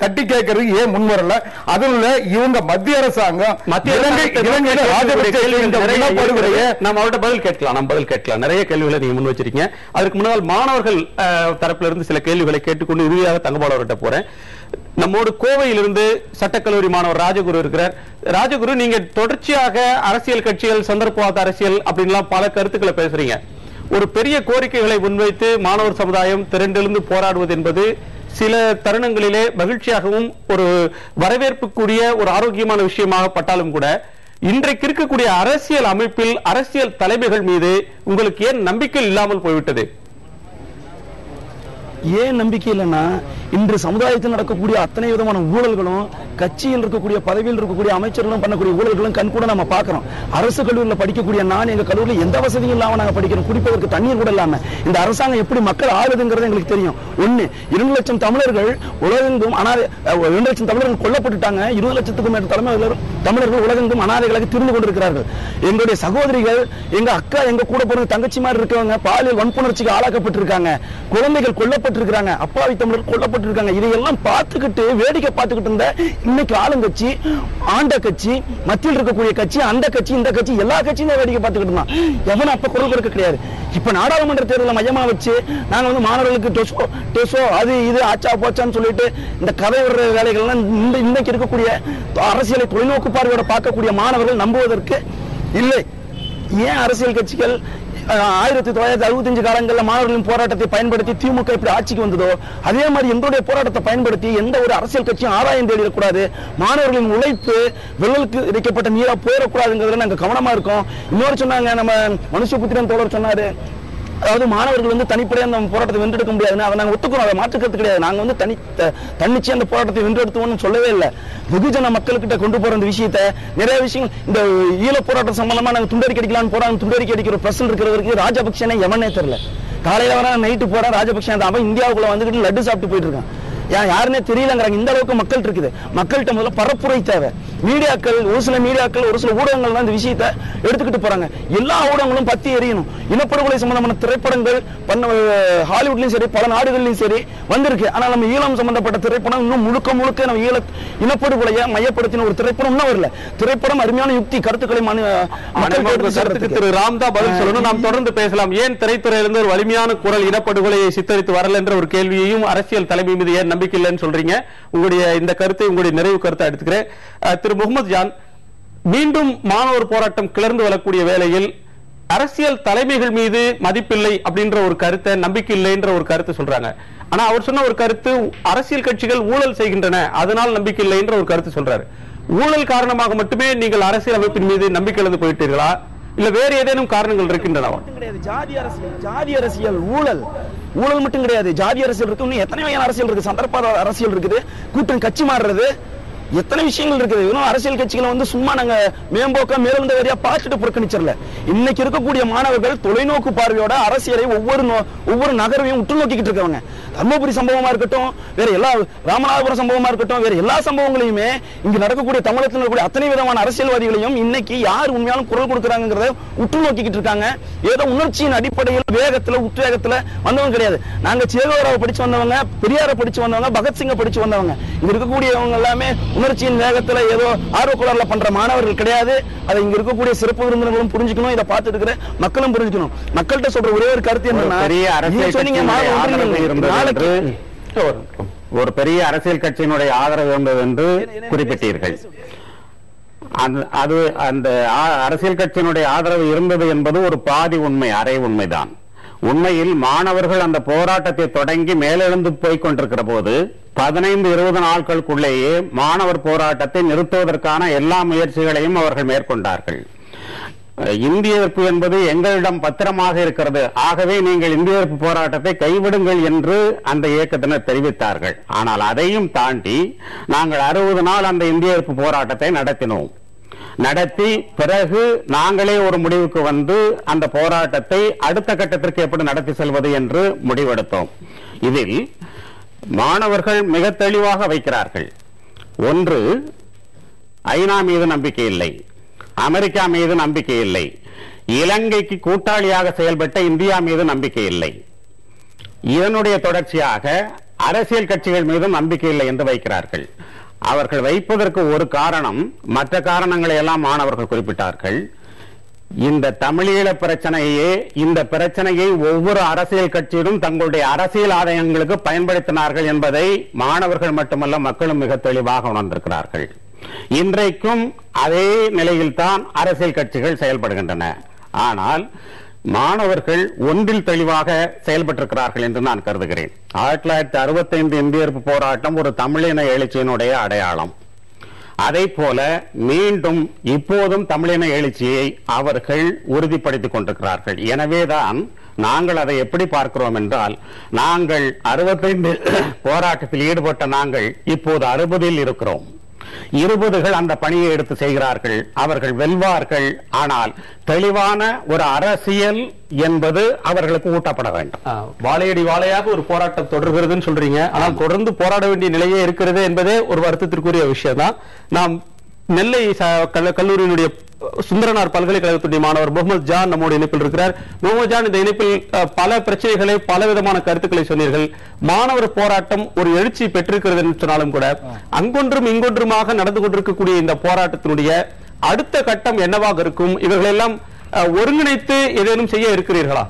[SPEAKER 5] தட்டி கேட்கறதுக்கு ஏன் முன் வரல? அதுல இவங்க மத்திய அரசாங்கம்
[SPEAKER 1] பதில் கேட்கலாம். நிறைய கேள்விகளை நீங்க முன் வச்சிருக்கீங்க. அதற்கு முன்னால் மாணவர்கள் தரப்பிலிருந்து இருந்து சில கேள்விகளை கேட்டுக்கொண்டு இறுதியாக தங்கபால் அவர்கிட்ட போறேன். நம்மோடு கோவையிலிருந்து சட்டக்கல்லூரி மாணவர் ராஜகுரு இருக்கிறார். ராஜகுரு, நீங்க தொடர்ச்சியாக அரசியல் கட்சிகள், சந்தர்ப்பவாத அரசியல் அப்படின்லாம் பல கருத்துக்களை பேசுறீங்க. ஒரு பெரிய கோரிக்கைகளை முன்வைத்து மாணவர் சமுதாயம் திரண்டெழுந்து போராடுவது என்பது சில தருணங்களிலே மகிழ்ச்சியாகவும் ஒரு வரவேற்புக்குரிய ஒரு ஆரோக்கியமான விஷயமாக பட்டாலும் கூட, இன்றைக்கு இருக்கக்கூடிய அரசியல் அமைப்பில் அரசியல் தலைமைகள் மீது உங்களுக்கு ஏன் நம்பிக்கை இல்லாமல் போய்விட்டது?
[SPEAKER 6] ஏன் நம்பிக்கை இல்லைன்னா, இன்று சமுதாயத்தில் நடக்கக்கூடிய அத்தனை விதமான ஊழல்களும், கட்சியில் இருக்கக்கூடிய பதவியில் இருக்கக்கூடிய அமைச்சர்களும் பண்ணக்கூடிய ஊழல்களும் கண் கூட நம்ம பார்க்கிறோம். அரசு கல்லூரியில் படிக்கக்கூடிய நான் எங்க கல்லூரியில் எந்த வசதியும் இல்லாம நாங்க படிக்கிறோம், குடிப்பதற்கு தண்ணீர் கூட இல்லாம. இந்த அரசாங்கம் எப்படி மக்கள் ஆளுதுங்கிறது எங்களுக்கு தெரியும். 2 லட்சம் தமிழர்கள் உலகெங்கும் 2 லட்சம் தமிழர்கள் கொல்லப்பட்டுட்டாங்க. 20 லட்சத்துக்கும் மேற்பட்ட தமிழர்கள் உலகெங்கும் அனாதைகளாக திரிந்து கொண்டிருக்கிறார்கள். எங்களுடைய சகோதரிகள், எங்க அக்கா, எங்க கூட பிறந்த தங்கச்சி மாதிரி இருக்கவங்க பாலியல் வன்புணர்ச்சிக்கு ஆளாக்கப்பட்டிருக்காங்க. குழந்தைகள் கொல்லப்பட்டிருக்கிறாங்க. அப்பாவி தமிழர்கள் கொல்லப்பட்டிருக்காங்க. இதையெல்லாம் பார்த்துக்கிட்டு வேடிக்கை பார்த்துக்கிட்டு இருந்த இன்னைக்கு ஆளுங்கட்சி, ஆண்ட கட்சி, மத்தியில் இருக்கக்கூடிய கட்சி, அந்த கட்சி, இந்த கட்சி, எல்லா கட்சியும் வேடிக்கை பார்த்துக்கிட்டு இருந்தான். எவனும் அப்ப குரல் கொடுக்க கிடையாது. இப்ப நாடாளுமன்ற தேர்தலில் மையமா வச்சு நாங்க மாணவர்களுக்கு டெசோ அது இது ஆச்சா போச்சான்னு சொல்லிட்டு இந்த கதை விடுற வேலைகள்லாம் இன்னைக்கு இருக்கக்கூடிய அரசியலை தொலைநோக்கு பார்வையோட பார்க்கக்கூடிய மாணவர்கள் நம்புவதற்கு இல்லை. ஏன் அரசியல் கட்சிகள் 1965 காலங்களில் மாணவர்களின் போராட்டத்தை பயன்படுத்தி திமுக எப்படி ஆட்சிக்கு வந்ததோ, அதே மாதிரி எங்களுடைய போராட்டத்தை பயன்படுத்தி எந்த ஒரு அரசியல் கட்சியும் ஆதாயம் தேடிடக்கூடாது, மாணவர்களின் உழைப்பு வெள்ளலுக்கு இறைக்கப்பட்ட நீரா போயிடக்கூடாதுங்கிறதுல நாங்க கவனமா இருக்கோம். இன்னொரு சொன்னாங்க, நம்ம மனுஷபுத்திரன் தோழர் சொன்னாரு, அதாவது மாணவர்கள் தனிப்படையாக அந்த போராட்டத்தை வென்றெடுக்க முடியாதுன்னு. அதை நாங்கள் ஒத்துக்கிறோம், அதை மாற்றுக்கிறது கிடையாது. நாங்கள் தன்னிச்சை அந்த போராட்டத்தை வென்றெடுத்துவோம்னு சொல்லவே இல்லை. வெகுஜன மக்கள்கிட்ட கொண்டு போற அந்த விஷயத்தை, நிறைய விஷயங்கள் இந்த ஈழ போராட்டம் சம்பந்தமா நாங்கள் துண்டறிக்கை அடிக்கலாம்னு போறாங்க. துண்டறிக்கை அடிக்கிற பிரச்சனை இருக்கிறவருக்கு ராஜபக்சேனே எவனே தெரியல. காலையில வர நைட்டு போற ராஜபக்சே அவன் இந்தியாவுக்குள்ள வந்துகிட்டு லட்டு சாப்பிட்டு போயிட்டு இருக்கான். யாருன்னே தெரியலங்கிறாங்க. இந்த அளவுக்கு மக்கள் இருக்குது. மக்கள்கிட்ட முதல்ல பரப்புரை தேவை. மீடியாக்கள், ஒரு சில மீடியாக்கள், ஒரு சில ஊடகங்கள் தான் இந்த விஷயத்தை எடுத்துக்கிட்டு போறாங்க. எல்லா ஊடகங்களும் பத்தி எறியணும். இனப்படுகொலை சம்பந்தமான திரைப்படங்கள் ஹாலிவுட்லயும் சரி, பல நாடுகள்லயும் சரி வந்திருக்கு. ஆனால் நம்ம ஈழம் சம்பந்தப்பட்ட திரைப்படம் இன்னும் முழுக்க முழுக்க நம்ம இனப்படுகொலையை மையப்படுத்தின ஒரு திரைப்படம் இன்னும் வரல. திரைப்படம் அருமையான யுக்தி, கருத்துக்களை
[SPEAKER 1] திரு ராம் தான் பதில் சொல்லணும். நாம் தொடர்ந்து பேசலாம். ஏன் திரைத்துறையிலிருந்து ஒரு வலிமையான குரல் இனப்படுகொலையை சித்தரித்து வரல என்ற ஒரு கேள்வியையும் அரசியல் தலைமை மீது ஏன் நம்பிக்கை இல்லைன்னு சொல்றீங்க? உங்களுடைய இந்த கருத்தை, உங்களுடைய நிறைவு கருத்தை எடுத்துக்கிறேன். திரு முகமது ஜான், மீண்டும் மாணவர் போராட்டம் கிளர்ந்து வரக்கூடிய வேளையில் அரசியல் தலைமைகள் மீது மதிப்பில்லை அப்படின்ற ஒரு கருத்தை, நம்பிக்கை இல்லை என்ற ஒரு கருத்தை சொல்றாங்க. ஆனா அவர் சொன்ன ஒரு கருத்து, அரசியல் கட்சிகள் ஊழல் செய்கின்றன, அதனால் நம்பிக்கை இல்லை என்ற ஒரு கருத்து சொல்றாரு. ஊழல் காரணமாக மட்டுமே நீங்கள் அரசியல் அமைப்பின் மீது நம்பிக்கை இழந்து போயிட்டீர்களா, இல்ல வேற ஏதேனும் காரணங்கள் இருக்கின்றனவா?
[SPEAKER 6] ஜாதி அரசியல், ஊழல் மட்டும் கிடையாது. ஜாதி அரசியல் இருக்கு, இன்னும் எத்தனை வகையான அரசியல் இருக்கு. சந்தர்ப்ப அரசியல் இருக்குது, கூட்டணி கட்சி மாறுறது, எத்தனை விஷயங்கள் இருக்குது. இன்னும் அரசியல் கட்சிகளை வந்து சும்மா நாங்க மேம்போக்கா மேலெழுந்த வரியா பார்த்துட்டு புறக்கணிச்சிடல. இன்னைக்கு இருக்கக்கூடிய மாணவர்கள் தொலைநோக்கு பார்வையோட அரசியலை ஒவ்வொரு நகர்வையும் உற்று நோக்கிக்கிட்டு இருக்காங்க. தர்மபுரி சம்பவமா இருக்கட்டும், வேற எல்லா ராமநாதபுரம் சம்பவமா இருக்கட்டும், வேற எல்லா சம்பவங்களையுமே இங்க நடக்கக்கூடிய தமிழகத்தில் இருக்கக்கூடிய அத்தனை விதமான அரசியல்வாதிகளையும் இன்னைக்கு யார் உண்மையாலும் குரல் கொடுக்கறாங்கிறத உற்று நோக்கிக்கிட்டு இருக்காங்க. ஏதோ உணர்ச்சியின் அடிப்படையில் வேகத்துல உத்வேகத்துல வந்தவங்க கிடையாது. நாங்க சேகோராவை படிச்சு வந்தவங்க, பெரியாரை படிச்சு வந்தவங்க, பகத்சிங்கை படிச்சு வந்தவங்க. இங்க இருக்கக்கூடியவங்க எல்லாமே உணர்ச்சியின் வேகத்துல ஏதோ ஆர்வக்குளர்ல பண்ற மாணவர்கள் கிடையாது. அதை இங்க இருக்கக்கூடிய சிறப்பு விருந்தினர்களும் புரிஞ்சுக்கணும், இதை பார்த்துட்டு இருக்கிற மக்களும் புரிஞ்சுக்கணும். மக்கள்கிட்ட சொல்ற ஒரே ஒரு கருத்து என்னன்னா,
[SPEAKER 7] ஒரு பெரிய அரசியல் கட்சியினுடைய ஆதரவு இருந்தது என்று குறிப்பிட்டீர்கள். அது அந்த அரசியல் கட்சியினுடைய ஆதரவு இருந்தது என்பது ஒரு பாதி உண்மை, அரை உண்மைதான். உண்மையில் மாணவர்கள் அந்த போராட்டத்தை தொடங்கி மேலெழுந்து போய் கொண்டிருக்கிற போது 15-20 நாட்களுக்குள்ளேயே மாணவர் போராட்டத்தை நிறுத்துவதற்கான எல்லா முயற்சிகளையும் அவர்கள் மேற்கொண்டார்கள். இந்திய எதிர்ப்பு என்பது எங்களிடம் பத்திரமாக இருக்கிறது, ஆகவே நீங்கள் இந்திய எதிர்ப்பு போராட்டத்தை கைவிடுங்கள் என்று அந்த இயக்கத்தினர் தெரிவித்தார்கள். ஆனால் அதையும் தாண்டி நாங்கள் 60 நாள் அந்த இந்திய எதிர்ப்பு போராட்டத்தை நடத்தி பிறகு நாங்களே ஒரு முடிவுக்கு வந்து அந்த போராட்டத்தை அடுத்த கட்டத்திற்கு எப்படி நடத்தி செல்வது என்று முடிவெடுத்தோம். இதில் மாணவர்கள் மிக தெளிவாக வைக்கிறார்கள். ஒன்று, ஐநா மீது நம்பிக்கை இல்லை, அமெரிக்கா மீது நம்பிக்கை இல்லை, இலங்கைக்கு கூட்டாளியாக செயல்பட்ட இந்தியா மீது நம்பிக்கை இல்லை. இதனுடைய தொடர்ச்சியாக அரசியல் கட்சிகள் மீது நம்பிக்கை இல்லை என்று வைக்கிறார்கள். அவர்கள் வைப்பதற்கு ஒரு காரணம், மற்ற காரணங்களை எல்லாம் மாணவர்கள் குறிப்பிட்டார்கள். இந்த தமிழீழ பிரச்சனையே, இந்த பிரச்சனையை ஒவ்வொரு அரசியல் கட்சியிலும் தங்களுடைய அரசியல் ஆதாயங்களுக்கு பயன்படுத்தினார்கள் என்பதை மாணவர்கள் மட்டுமல்ல மக்களும் மிக தெளிவாக உணர்ந்திருக்கிறார்கள். இன்றைக்கும் அதே நிலையில்தான் அரசியல் கட்சிகள் செயல்படுகின்றன. ஆனால் மாணவர்கள் ஒன்றில் தெளிவாக செயல்பட்டிருக்கிறார்கள் என்று நான் கருதுகிறேன். 1965 இந்திய எதிர்ப்பு போராட்டம் ஒரு தமிழின எழுச்சியினுடைய அடையாளம். அதை போல மீண்டும் இப்போதும் தமிழின எழுச்சியை அவர்கள் உறுதிப்படுத்திக் கொண்டிருக்கிறார்கள். எனவேதான் நாங்கள் அதை எப்படி பார்க்கிறோம் என்றால், நாங்கள் 65 போராட்டத்தில் ஈடுபட்ட நாங்கள் இப்போது 60இல் இருக்கிறோம். 20கள் அந்த பணியை எடுத்து செய்கிறார்கள், அவர்கள் வெல்வார்கள். ஆனால் தெளிவான ஒரு அரசியல் என்பது அவர்களுக்கு ஊட்டப்பட வேண்டும்.
[SPEAKER 1] வாழையடி வாழையாக ஒரு போராட்டம் தொடர்கிறதுன்னு சொல்றீங்க, ஆனால் தொடர்ந்து போராட வேண்டிய நிலையே இருக்கிறது என்பதே ஒரு வருத்தத்திற்குரிய விஷயம் தான். நாம் நெல்லை கல்லூரியினுடைய சுந்தரனார் பல்கலைக்கழகத்துடைய மாணவர் முகமது ஜான் நம்மோட இணைப்பில் இருக்கிறார். முகமது ஜான், இந்த இணைப்பில் பல பிரச்சனைகளை, பல விதமான கருத்துக்களை சொன்னீர்கள். மாணவர் போராட்டம் ஒரு எழுச்சி பெற்றிருக்கிறது என்று சொன்னாலும் கூட அங்கொன்றும் இங்கொன்றுமாக நடந்து கொண்டிருக்கக்கூடிய இந்த போராட்டத்தினுடைய அடுத்த கட்டம் என்னவாக இருக்கும்? இவர்களெல்லாம் ஒருங்கிணைத்து ஏதேனும் செய்ய இருக்கிறீர்களா?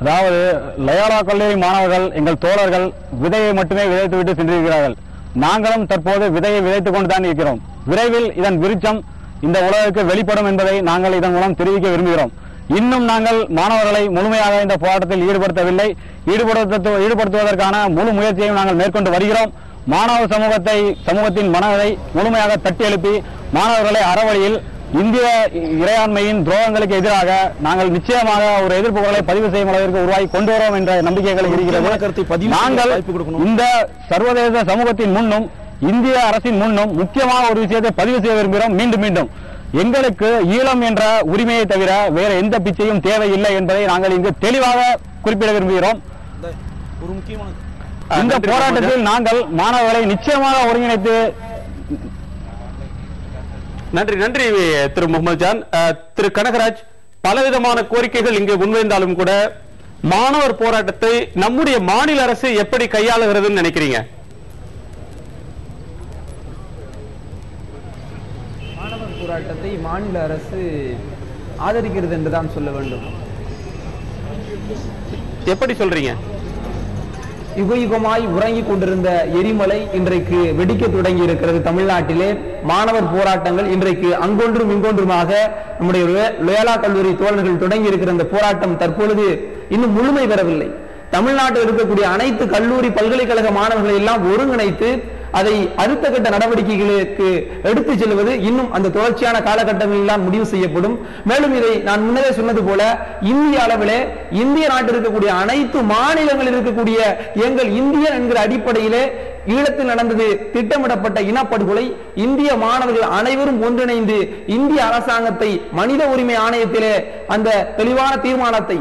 [SPEAKER 8] அதாவது லயோலா கல்லூரி மாணவர்கள், எங்கள் தோழர்கள் விதையை மட்டுமே விதைத்துவிட்டு சென்றிருக்கிறார்கள். நாங்களும் தற்போது விதையை விதைத்துக் கொண்டுதான் இருக்கிறோம். விரைவில் இதன் விருட்சம் இந்த உலகிற்கு வெளிப்படும் என்பதை நாங்கள் இதன் மூலம் தெரிவிக்க விரும்புகிறோம். இன்னும் நாங்கள் மாணவர்களை முழுமையாக இந்த போராட்டத்தில் ஈடுபடுத்தவில்லை. ஈடுபடுத்துவதற்கான முழு முயற்சியையும் நாங்கள் மேற்கொண்டு வருகிறோம். மாணவர் சமூகத்தின் மனதை முழுமையாக தட்டி எழுப்பி மாணவர்களை அறவழியில் இந்திய இறையாண்மையின் துரோகங்களுக்கு எதிராக நாங்கள் நிச்சயமாக ஒரு எதிர்ப்பு குரலை பதிவு செய்யும் அளவிற்கு உருவாகி கொண்டு வரோம் என்ற நம்பிக்கைகள் இருக்கிறது. நாங்கள் இந்த சர்வதேச சமூகத்தின் முன்னும் இந்திய அரசின் முன்னும் முக்கியமான ஒரு விஷயத்தை பதிவு செய்ய விரும்புகிறோம். மீண்டும் எங்களுக்கு ஈழம் என்ற உரிமையை தவிர வேற எந்த பிச்சையும் தேவையில்லை என்பதை நாங்கள் இங்கு தெளிவாக குறிப்பிட விரும்புகிறோம்.
[SPEAKER 6] ஒரு முக்கியமான
[SPEAKER 8] இந்த போராட்டத்தில் நாங்கள் மாணவர்களை நிச்சயமாக ஒருங்கிணைத்து.
[SPEAKER 1] நன்றி நன்றி திரு முகமது ஜான். திரு கனகராஜ், பலவிதமான கோரிக்கைகள் இங்கு முன்வைந்தாலும் கூட மாணவர் போராட்டத்தை நம்முடைய மாநில அரசு எப்படி கையாளுகிறதுன்னு நினைக்கிறீங்க?
[SPEAKER 9] மாணவர் போராட்டத்தை மாநில அரசு ஆதரிக்கிறது என்றுதான் சொல்ல வேண்டும்.
[SPEAKER 1] எப்படி சொல்றீங்க?
[SPEAKER 9] யுகயுகமாய் உறங்கிக் கொண்டிருந்த எரிமலை இன்றைக்கு வெடிக்க தொடங்கி இருக்கிறது. தமிழ்நாட்டிலே மாணவர் போராட்டங்கள் இன்றைக்கு அங்கொன்றும் இங்கொன்றுமாக நம்முடைய லோயாலா கல்லூரி தோழர்கள் தொடங்கி இருக்கிற இந்த போராட்டம் தற்பொழுது இன்னும் முழுமை பெறவில்லை. தமிழ்நாட்டில் இருக்கக்கூடிய அனைத்து கல்லூரி பல்கலைக்கழக மாணவர்களை எல்லாம் ஒருங்கிணைத்து அதை அடுத்த கட்ட நடவடிக்கைகளுக்கு எடுத்து செல்வது இன்னும் அந்த தொடர்ச்சியான காலகட்டங்களில் முடிவு செய்யப்படும். மேலும் இதை நான் முன்னரே சொன்னது போல இந்திய அளவிலே இந்திய நாட்டில் இருக்கக்கூடிய அனைத்து மாநிலங்களில் இருக்கக்கூடிய எங்கள் இந்தியன் என்கிற அடிப்படையிலே ஈழத்தில் நடந்தது திட்டமிடப்பட்ட இனப்படுகொலை. இந்திய மாணவர்கள் அனைவரும் ஒன்றிணைந்து இந்திய அரசாங்கத்தை மனித உரிமை ஆணையத்திலே அந்த தெளிவான தீர்மானத்தை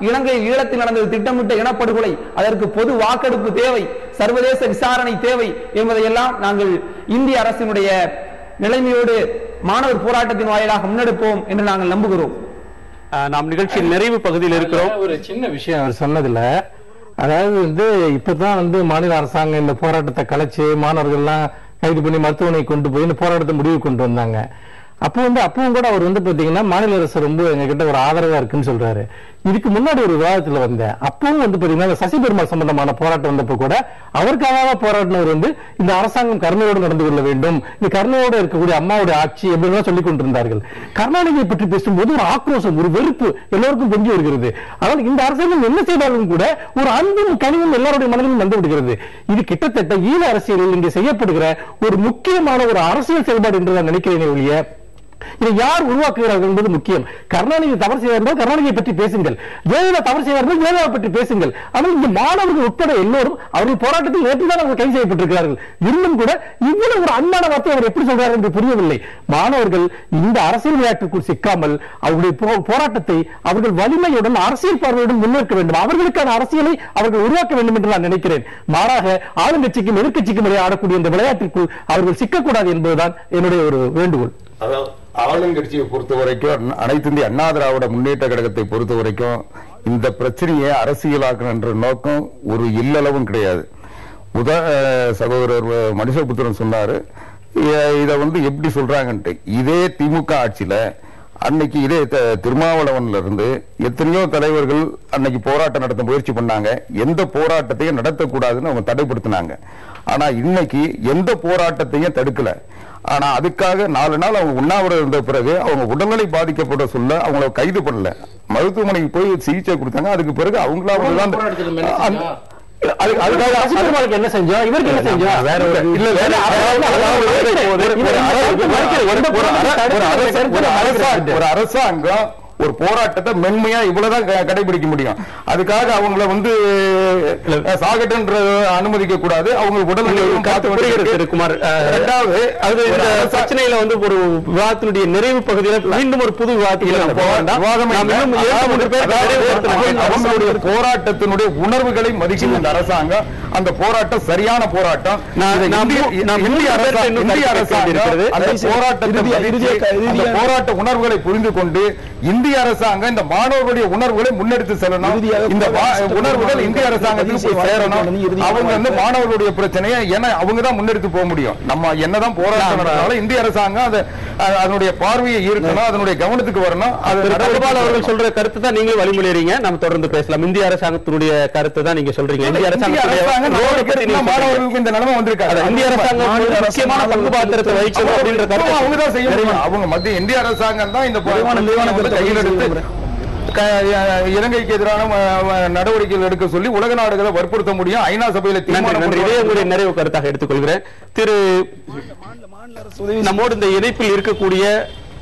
[SPEAKER 9] இலங்கையில் ஈழத்தில் நடந்தது திட்டமிட்ட இனப்படுகொலை, அதற்கு பொது வாக்கெடுப்பு தேவை, சர்வதேச விசாரணை தேவை என்பதையெல்லாம் நாங்கள் இந்திய அரசினுடைய நிலைமையோடு மாணவர் போராட்டத்தின் வாயிலாக முன்னெடுப்போம் என்று நாங்கள் நம்புகிறோம்.
[SPEAKER 1] நாம் நிகழ்ச்சியின் நிறைவு பகுதியில் இருக்கிறோம்.
[SPEAKER 2] ஒரு சின்ன விஷயம் அவர் சொன்னதுல, அதாவது இப்பதான் மாநில அரசாங்கம் இந்த போராட்டத்தை கலைச்சு மாணவர்கள்லாம் கைது பண்ணி மருத்துவமனை கொண்டு போய் இந்த போராட்டத்தை முடிவு கொண்டு வந்தாங்க. அப்பவும் கூட அவர் பாத்தீங்கன்னா மாநில அரசு ரொம்ப எங்க கிட்ட ஒரு ஆதரவா இருக்குன்னு சொல்றாரு. இதுக்கு முன்னாடி ஒரு விவாதத்துல வந்தேன். அப்பவும் பாத்தீங்கன்னா சசி பெருமாள் சம்பந்தமான போராட்டம் வந்தப்ப கூட அவருக்காக போராட்டினவர் இந்த அரசாங்கம் கருணையோடு நடந்து கொள்ள வேண்டும், இந்த கருணையோடு இருக்கக்கூடிய அம்மாவுடைய ஆட்சி எப்படிலாம் சொல்லிக் கொண்டிருந்தார்கள். கருணாநிதியை பற்றி பேசும்போது ஒரு ஆக்ரோஷம், ஒரு வெறுப்பு எல்லோருக்கும் பொங்கி வருகிறது. ஆனால் இந்த அரசாங்கம் என்ன செய்தாலும் கூட ஒரு அன்பும் கனிவும் எல்லாருடைய மனதிலும் வந்து விடுகிறது. இது கிட்டத்தட்ட ஈழ அரசியலில் இங்கே செய்யப்படுகிற ஒரு முக்கியமான ஒரு அரசியல் செயல்பாடு என்று நான் நினைக்கிறேன். ஒழிய இதை யார் உருவாக்குகிறார்கள் என்பது முக்கியம். கருணாநிதி தவறு செய்தார்கள், கருணாநிதியை பற்றி பேசுங்கள். ஜெயலலிதா தவறு செய்தார்கள், ஜெயலலிதா பற்றி பேசுங்கள். ஆனால் இந்த மாணவர்கள் உட்பட எல்லோரும் அவர்கள் போராட்டத்தில் நேற்றுதான் அவர்கள் கைது செய்யப்பட்டிருக்கிறார்கள். இன்னும் கூட இவ்வளவு ஒரு அன்பான வார்த்தை அவர் எப்படி சொல்றார் என்று புரியவில்லை. மாணவர்கள் இந்த அரசியல் விளையாட்டுக்குள் சிக்காமல் அவருடைய போராட்டத்தை அவர்கள் வலிமையுடன் அரசியல் பார்வையுடன் முன்னேற்க வேண்டும். அவர்களுக்கான அரசியலை அவர்கள் உருவாக்க வேண்டும் என்று நான் நினைக்கிறேன். மாறாக ஆளுங்கட்சிக்கும் எதிர்கட்சிக்கும் இடையே ஆடக்கூடிய இந்த விளையாட்டிற்குள் அவர்கள் சிக்கக்கூடாது என்பதுதான் என்னுடைய ஒரு வேண்டுகோள்.
[SPEAKER 5] ஆளுங்கட்சியை பொறுத்த வரைக்கும், அனைத்து இந்திய அண்ணா திராவிட முன்னேற்ற கழகத்தை பொறுத்த வரைக்கும் இந்த பிரச்சனையை அரசியலாக்கணும் என்ற நோக்கம் ஒரு இல்லளவும் கிடையாது. சகோதரர் மனுஷபுத்திரன் சொன்னாரு, இதை எப்படி சொல்றாங்கன்ட்டு. இதே திமுக ஆட்சியில அன்னைக்கு இதே திருமாவளவன்ல இருந்து எத்தனையோ தலைவர்கள் அன்னைக்கு போராட்டம் நடத்த முயற்சி பண்ணாங்க. எந்த போராட்டத்தையும் நடத்தக்கூடாதுன்னு அவங்க தடைப்படுத்தினாங்க. ஆனா இன்னைக்கு எந்த போராட்டத்தையும் தடுக்கல. ஆனா அதுக்காக 4 நாள் அவங்க உண்ணாவிரதம் இருந்த பிறகு அவங்க உடல்நிலை பாதிக்கப்பட சொல்ல அவங்கள கைது பண்ணல, மருத்துவமனைக்கு போய் சிகிச்சை கொடுத்தாங்க. அதுக்கு பிறகு அவங்களா
[SPEAKER 2] என்ன செஞ்சோம், இவருக்கு என்ன செஞ்சோம், வேற
[SPEAKER 5] ஒரு அரசாங்கம் ஒரு போராட்டத்தை மென்மையா இவ்வளவுதான் கடைபிடிக்க முடியும். அதுக்காக அவங்கள சாகட்டுன்ற அனுமதிக்க கூடாது. அவங்க உடல்நிலையும்
[SPEAKER 1] குமார். இரண்டாவது, அது பிரச்சனையில ஒரு விவாதத்தினுடைய நிறைவு பகுதியில் மீண்டும் ஒரு புது
[SPEAKER 5] அவங்களுடைய போராட்டத்தினுடைய உணர்வுகளை மதிக்கும் இந்த அரசாங்கம். அந்த போராட்டம் சரியான போராட்டம். போராட்ட உணர்வுகளை புரிந்து கொண்டு இந்திய அரசாங்கம் இந்த மாணவர்களுடைய உணர்வுகளை முன்னெடுத்து செல்லணும். இந்த உணர்வுகள் இந்திய அரசாங்கத்துக்கு போய் சேரணும். அவங்க மாணவர்களுடைய பிரச்சனையை அவங்க தான் முன்னெடுத்து போக முடியும். நம்ம என்னதான் போராட்டம் நடந்தாலும் இந்திய அரசாங்கம் அதனுடைய பார்வையை ஈர்க்கணும், அதனுடைய கவனத்துக்கு வரணும்.
[SPEAKER 1] அவர்கள் சொல்ற கருத்து தான் நீங்க வழிமொழிறீங்க. நம்ம தொடர்ந்து பேசலாம். இந்திய அரசாங்கத்தினுடைய கருத்து தான் நீங்க சொல்றீங்க. இந்திய அரசாங்கம்
[SPEAKER 5] மாணவர்களுக்கு இந்த நிலைமை வந்திருக்காங்க.
[SPEAKER 1] இந்திய அரசாங்கம் முக்கியமான பங்கு பாத்திரத்தை வகிக்கணும் அப்படின்ற கருத்து
[SPEAKER 5] அவங்க தான் செய்ய முடியும். அவங்க மத்திய இந்திய அரசாங்கம் தான் இந்த கையில் எடுத்து இலங்கைக்கு எதிரான நடவடிக்கைகள் எடுக்க சொல்லி உலக நாடுகளை வற்புறுத்த முடியும். ஐநா சபையில் தீர்மானம்
[SPEAKER 1] நிறைவு கருத்தாக எடுத்துக்கொள்கிறேன். திரு நம்மோடு இந்த இணைப்பில் இருக்கக்கூடிய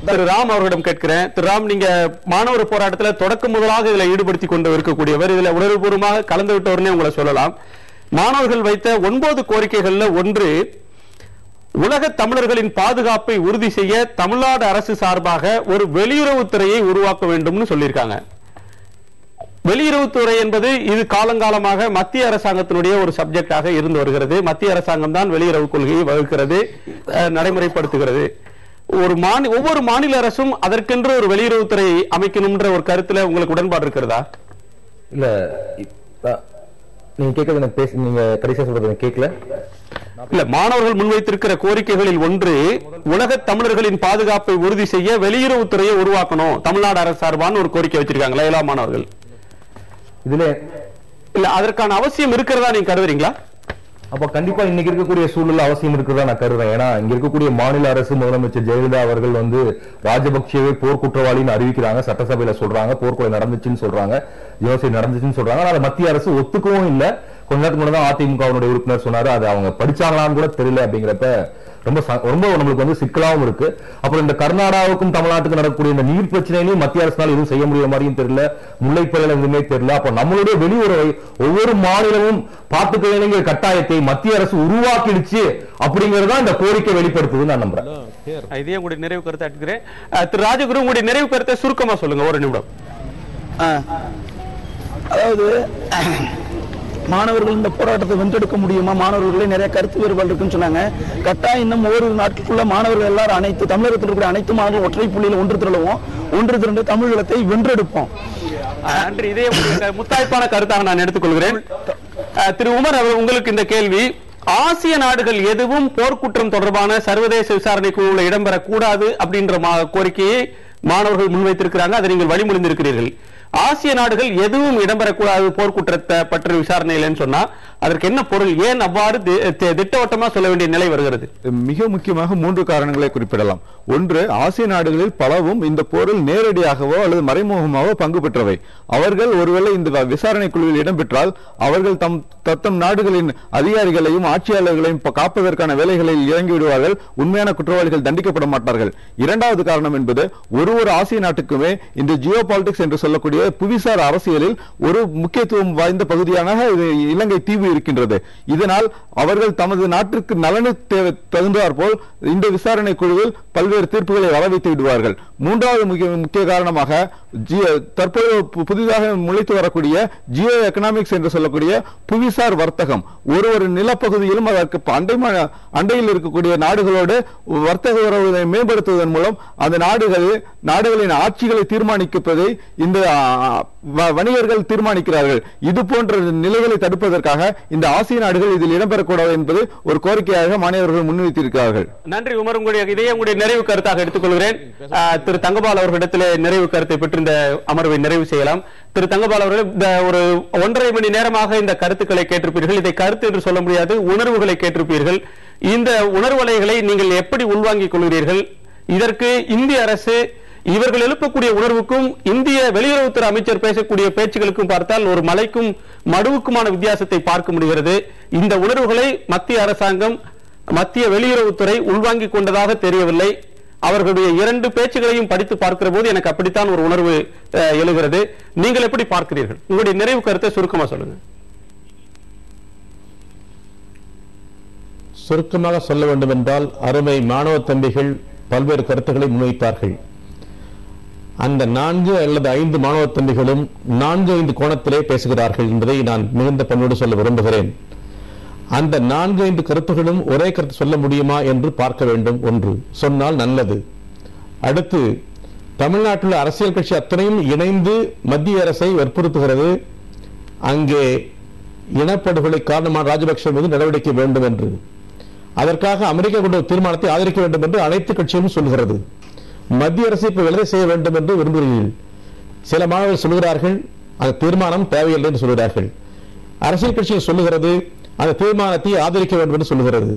[SPEAKER 1] திரு ராம் அவர்களிடம் கேட்கிறேன். திரு ராம், நீங்க மாணவர் போராட்டத்தில் தொடக்கம் முதலாக இதுல ஈடுபடுத்தி கொண்டு இருக்கக்கூடியவர், இதுல உணர்வுபூர்வமாக கலந்து விட்டவர்னே உங்களை சொல்லலாம். மாணவர்கள் வைத்த 9 கோரிக்கைகள்ல ஒன்று, உலக தமிழர்களின் பாதுகாப்பை உறுதி செய்ய தமிழ்நாடு அரசு சார்பாக ஒரு வெளியுறவுத்துறையை உருவாக்க வேண்டும் சொல்லியிருக்காங்க. வெளியுறவுத்துறை என்பது இது காலங்காலமாக மத்திய அரசாங்கத்தினுடைய ஒரு சப்ஜெக்டாக இருந்து வருகிறது. மத்திய அரசாங்கம் தான் வெளியுறவு கொள்கையை வகுக்கிறது, நடைமுறைப்படுத்துகிறது. ஒவ்வொரு மாநில அரசும் அதற்கென்று ஒரு வெளியுறவுத்துறை அமைக்கணும்ன்ற ஒரு கருத்துல உங்களுக்கு உடன்பாடு இருக்கிறதா?
[SPEAKER 3] இல்ல, நீங்க கேட்கறது நீங்க கடைசியா சொல்றது கேட்கல.
[SPEAKER 1] இல்ல, மாணவர்கள் முன்வைத்திருக்கிற கோரிக்கைகளில் ஒன்று உலக தமிழர்களின் பாதுகாப்பை உறுதி செய்ய வெளியுறவுத்துறையை உருவாக்கணும், தமிழ்நாடு அரசு சார்பான ஒரு கோரிக்கை வச்சிருக்காங்க லயலா மாணவர்கள். இதுல இல்ல, அதற்கான அவசியம் இருக்கிறதா நீங்க கருதுறீங்களா?
[SPEAKER 3] அப்ப கண்டிப்பா இன்னைக்கு இருக்கக்கூடிய சூழல் அவசியம் இருக்கிறதா நான் கருதுறேன். ஏன்னா இங்க இருக்கக்கூடிய மாநில அரசு முதலமைச்சர் ஜெயலலிதா அவர்கள் ராஜபக்சேவை போர்க்குற்றவாளின்னு அறிவிக்கிறாங்க, சட்டசபையில சொல்றாங்க, போர்க்கொலை நடந்துச்சுன்னு சொல்றாங்க, ஜெனோசைட் நடந்துச்சுன்னு சொல்றாங்க. ஆனா மத்திய அரசு ஒத்துக்கவும் இல்லை. கொஞ்ச நேரத்துக்கு முன்னாடி அதிமுகவுடைய உறுப்பினர் சொன்னாரு, அது அவங்க படிச்சாங்களான்னு கூட தெரியல. அப்படிங்கிறப்ப ரொம்ப நம்மளுக்கு சிக்கலாவும் இருக்கு. அப்புறம் இந்த கர்நாடகாவுக்கும் தமிழ்நாட்டுக்கு நடக்கக்கூடிய இந்த நீர் பிரச்சனையிலையும் மத்திய அரசால் எதுவும் செய்ய முடிய மாதிரியும் தெரியல, முல்லைப்பெயல எதுவுமே தெரியல. அப்ப நம்மளுடைய வெளியுறவை ஒவ்வொரு மாநிலமும் பார்த்துக்க வேண்டிய கட்டாயத்தை மத்திய அரசு உருவாக்கிடுச்சு அப்படிங்கறத இந்த கோரிக்கை வெளிப்படுத்துது நான் நம்புறேன்.
[SPEAKER 1] இதே உங்களுடைய நிறைவு கருத்தை எடுத்துக்கிறேன். திரு ராஜகுரு, உங்களுடைய நிறைவு கருத்தை சுருக்கமா சொல்லுங்க, ஒரு நிமிடம்.
[SPEAKER 6] அதாவது மாணவர்கள் இந்த போராட்டத்தை வென்றெடுக்க முடியுமா, மாணவர்களே நிறைய கருத்து வேறுபாடு இருக்குன்னு சொன்னாங்க. கட்டாயம் இன்னும் ஒரு நாட்களுக்குள்ள மாணவர்கள் எல்லாரும் அனைத்து தமிழகத்தில் இருக்கிற அனைத்து மாணவர்கள் ஒற்றை புள்ளியில் ஒன்று திரண்டு தமிழகத்தை வென்றெடுப்போம்.
[SPEAKER 1] நன்றி. இதே முத்தாய்ப்பான கருத்தாக நான் எடுத்துக்கொள்கிறேன். திரு உமர், உங்களுக்கு இந்த கேள்வி. ஆசிய நாடுகள் எதுவும் போர்க்குற்றம் தொடர்பான சர்வதேச விசாரணை குழுவில் இடம்பெறக்கூடாது அப்படின்ற கோரிக்கையை மாணவர்கள் முன்வைத்திருக்கிறாங்க, அதை நீங்கள் வழிமொழிந்திருக்கிறீர்கள். ஆசிய நாடுகள் எதுவும் இடம்பெறக்கூடாது போர்க்குற்றத்தை பற்றி விசாரணையில்னு சொன்னா அதற்கு என்ன பொருள்? ஏன் அவ்வாறு திட்டவட்டமா சொல்ல வேண்டிய நிலை வருகிறது?
[SPEAKER 10] மிக முக்கியமாக 3 காரணங்களை குறிப்பிடலாம். ஒன்று, ஆசிய நாடுகளில் பலவும் இந்த போரில் நேரடியாகவோ அல்லது மறைமுகமாகவோ பங்கு பெற்றவை. அவர்கள் ஒருவேளை இந்த விசாரணை குழுவில் இடம்பெற்றால் அவர்கள் தத்தம் நாடுகளின் அதிகாரிகளையும் ஆட்சியாளர்களையும் காப்பதற்கான வேலைகளில் இறங்கிவிடுவார்கள். உண்மையான குற்றவாளிகள் தண்டிக்கப்பட மாட்டார்கள். இரண்டாவது காரணம் என்பது, ஒரு ஆசிய நாட்டுக்குமே இந்த ஜியோ பாலிடிக்ஸ் என்று சொல்லக்கூடிய புவிசார் அரசியலில் ஒரு முக்கியத்துவம் வாய்ந்த பகுதியாக இலங்கை தீவு இருக்கின்றது. இதனால் அவர்கள் தமது நாட்டிற்கு நலனு தகுந்தாற் போல் இந்த விசாரணை குழுவில் பல்வேறு தீர்ப்புகளை வரவைத்து விடுவார்கள். மூன்றாவது முக்கிய காரணமாக தற்போது புதிதாக முளைத்து வரக்கூடிய ஜியோ எக்கனாமிக்ஸ் என்று சொல்லக்கூடிய புவிசார் வர்த்தகம். ஒரு நிலப்பகுதியிலும் அதற்கு அண்டையில் இருக்கக்கூடிய நாடுகளோடு வர்த்தக உறவுகளை மேம்படுத்துவதன் மூலம் அந்த நாடுகளின் ஆட்சிகளை தீர்மானிப்பதை இந்த வணிகர்கள் தீர்மானிக்கிறார்கள். இது போன்ற நிலைகளை தடுப்பதற்காக இந்த ஆசிய நாடுகள் இதில் இடம்பெறக்கூடாது என்பது ஒரு கோரிக்கையாக மாணவர்கள் முன்வைத்திருக்கிறார்கள்.
[SPEAKER 1] நன்றி உமர், உங்களுடைய நிறைவு கருத்தாக எடுத்துக்கொள்கிறேன். திரு தங்கபால் அவர்களிடத்தில் நிறைவு கருத்தை பெற்று இந்த அமர்வை நிறைவு செய்யலாம். திரு தங்கபால் அவர்கள் ஒரு 1.5 மணி நேரமாக இந்த கருத்துக்களை கேட்டிருப்பீர்கள். இதை கருத்து என்று சொல்ல முடியாது, உணர்வுகளை கேட்டிருப்பீர்கள். இந்த உணர்வலைகளை நீங்கள் எப்படி உள்வாங்கிக் கொள்கிறீர்கள்? இதற்கு இந்திய அரசு இவர்கள் எழுப்பக்கூடிய உணர்வுக்கும் இந்திய வெளியுறவுத்துறை அமைச்சர் பேசக்கூடிய பேச்சுகளுக்கும் பார்த்தால் ஒரு மலைக்கும் மடுவுக்குமான வித்தியாசத்தை பார்க்க முடிகிறது. இந்த உணர்வுகளை மத்திய அரசாங்கம், மத்திய வெளியுறவுத்துறை உள்வாங்கிக் கொண்டதாக தெரியவில்லை. அவர்களுடைய 2 பேச்சுகளையும் படித்து பார்க்கிற போது எனக்கு அப்படித்தான் ஒரு உணர்வு எழுகிறது. நீங்கள் எப்படி பார்க்கிறீர்கள்? உங்களுடைய நிறைவு கருத்தை சுருக்கமா சொல்லுங்க.
[SPEAKER 4] சுருக்கமாக சொல்ல வேண்டும் என்றால், அருமை மாணவ தம்பிகள் பல்வேறு கருத்துக்களை முன்வைத்தார்கள். அந்த 4 அல்லது 5 மாணவ தம்பிகளும் 4-5 கோணத்திலே பேசுகிறார்கள் என்பதை நான் மிகுந்த பண்போடு சொல்ல விரும்புகிறேன். அந்த 4-5 கருத்துகளும் ஒரே கருத்து சொல்ல முடியுமா என்று பார்க்க வேண்டும். ஒன்று சொன்னால் நல்லது. அடுத்து, தமிழ்நாட்டில் அரசியல் கட்சி அத்தனையும் இணைந்து மத்திய அரசை வற்புறுத்துகிறது, அங்கே இனப்படுகொலை காரணமான ராஜபக்சே மீது நடவடிக்கை வேண்டும் என்று. அதற்காக அமெரிக்கா கொண்ட தீர்மானத்தை ஆதரிக்க வேண்டும் என்று அனைத்து கட்சியும் சொல்கிறது. மத்திய அரசு இப்ப வேலை செய்ய வேண்டும் என்று விரும்புகிறீர்கள். சில மாணவர்கள் சொல்கிறார்கள் அந்த தீர்மானம் தேவையில்லை என்று சொல்கிறார்கள். அரசியல் கட்சிகள் சொல்லுகிறது அந்த தீர்மானத்தை ஆதரிக்க வேண்டும் என்று சொல்லுகிறது.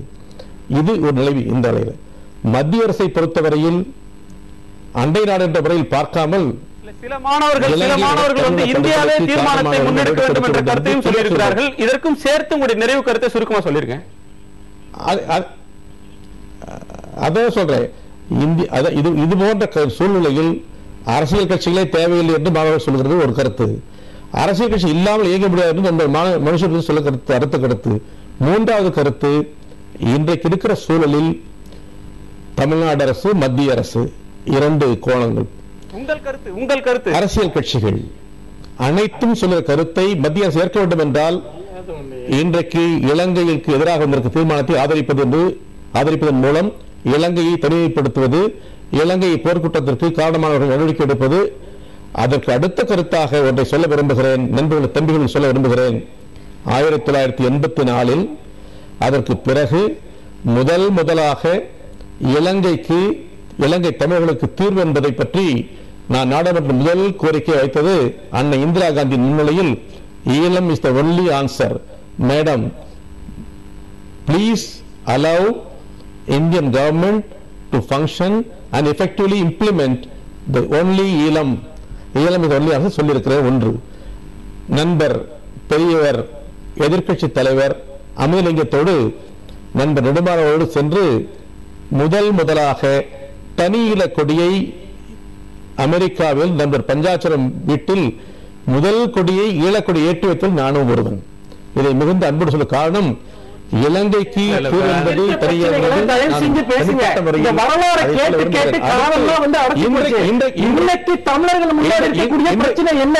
[SPEAKER 4] இது ஒரு நிலைமை. இந்த நிலையில் மத்திய அரசை பொறுத்தவரையில் அண்டை நாடு என்ற முறையில் பார்க்காமல்
[SPEAKER 1] சில மாணவர்கள் இந்தியாவே தீர்மானத்தை முன்னெடுக்க வேண்டும் என்ற கருத்தையும் சொல்லியிருக்கிறார்கள். இதற்கும் சேர்த்து உங்களுடைய நிறைவு கருத்தை சுருக்கமா சொல்லியிருக்கேன்.
[SPEAKER 4] அதான் சொல்றேன். இது போன்ற சூழ்நிலையில் அரசியல் கட்சிகளே தேவையில்லை என்று மாணவர்கள் சொல்கிறது ஒரு கருத்து. அரசியல் கட்சி இல்லாமல் இயங்க முடியாது என்று மனுஷர்கள் சொல்ல கருத்து அடுத்த கருத்து. மூன்றாவது கருத்து, இன்றைக்கு இருக்கிற சூழலில் தமிழ்நாடு அரசு மத்திய அரசு 2 கோணங்கள்.
[SPEAKER 1] உங்கள் கருத்து அரசியல்
[SPEAKER 4] அனைத்தும் சொல்லுற கருத்தை மத்திய அரசு ஏற்க வேண்டும் என்றால் இன்றைக்கு இலங்கைக்கு எதிராக வந்திருக்க தீர்மானத்தை ஆதரிப்பதன் மூலம் இலங்கையை தனிமைப்படுத்துவது, இலங்கையை போர்க்குற்றத்திற்கு காரணமானவர்கள் நடவடிக்கை எடுப்பது. அதற்கு அடுத்த கருத்தாக ஒன்றை சொல்ல விரும்புகிறேன், நண்பர்கள் தம்பிகள் சொல்ல விரும்புகிறேன். 1984 அதற்கு பிறகு முதலாக இலங்கை தமிழர்களுக்கு தீர்வு என்பதை பற்றி நான் நாடாளுமன்ற முதல் கோரிக்கை வைத்தது அன்னை இந்திரா காந்தி முன்னிலையில். Eelam is the only answer madam, please allow Indian government to function and effectively implement the only Eelam is only answer சொல்லியிருக்கிறேன். ஒன்று, நண்பர் பெரியவர் எதிர்க்கட்சி தலைவர் அமிர்தலிங்கத்தோடு நண்பர் நெடுமாறனோடு சென்று முதலாக தனியில கொடியை அமெரிக்காவில் நண்பர் பஞ்சாச்சரம் வீட்டில் முதல் கொடியை ஈழக்கொடி ஏற்றி வைத்தல் நானும் ஒருவன். இதை மிகுந்த அன்போடு சொல்ல காரணம், இலங்கைக்கு என்பது
[SPEAKER 2] தமிழர்கள் முன்னெடுக்கக்கூடிய பிரச்சனை என்ன,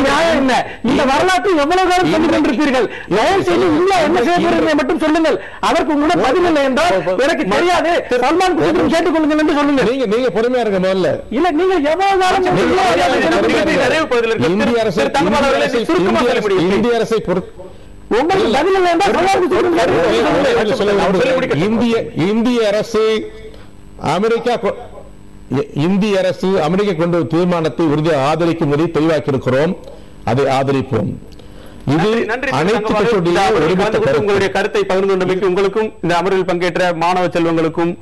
[SPEAKER 2] நியாயம் என்ன, இந்த வரலாற்று எவ்வளவு காலம் சொல்லிக் கொண்டிருப்பீர்கள்? தயவு செய்து என்ன செய்ய மட்டும் சொல்லுங்கள். அதற்கு உங்களுடன் பதில் இல்லை என்றால் எனக்கு தெரியாது, சல்மான் குஜிக்கும் கேட்டுக்கொள்ளுங்கள் என்று சொல்லுங்கள்.
[SPEAKER 4] நீங்க பொறுமையா இருக்க முதல்ல.
[SPEAKER 2] இல்ல, நீங்க எவ்வளவு காலம்
[SPEAKER 4] இந்திய அரசை இந்திய அரசு அமெரிக்கா கொண்டு தீர்மானத்தை உறுதியாக ஆதரிக்கும் முறை தெளிவாக்கியிருக்கிறோம். அதை ஆதரிப்போம். இது அனைத்து
[SPEAKER 1] உங்களுடைய கருத்தை பகிர்ந்து கொண்டமைக்கு உங்களுக்கும் இந்த அமர்வில் பங்கேற்ற மாணவ செல்வங்களுக்கும்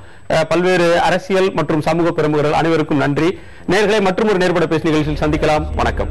[SPEAKER 1] பல்வேறு அரசியல் மற்றும் சமூக பிரமுகர்கள் அனைவருக்கும் நன்றி. நேயர்களை மற்றும் ஒரு நேர்பட பேசு நிகழ்ச்சியில் சந்திக்கலாம். வணக்கம்.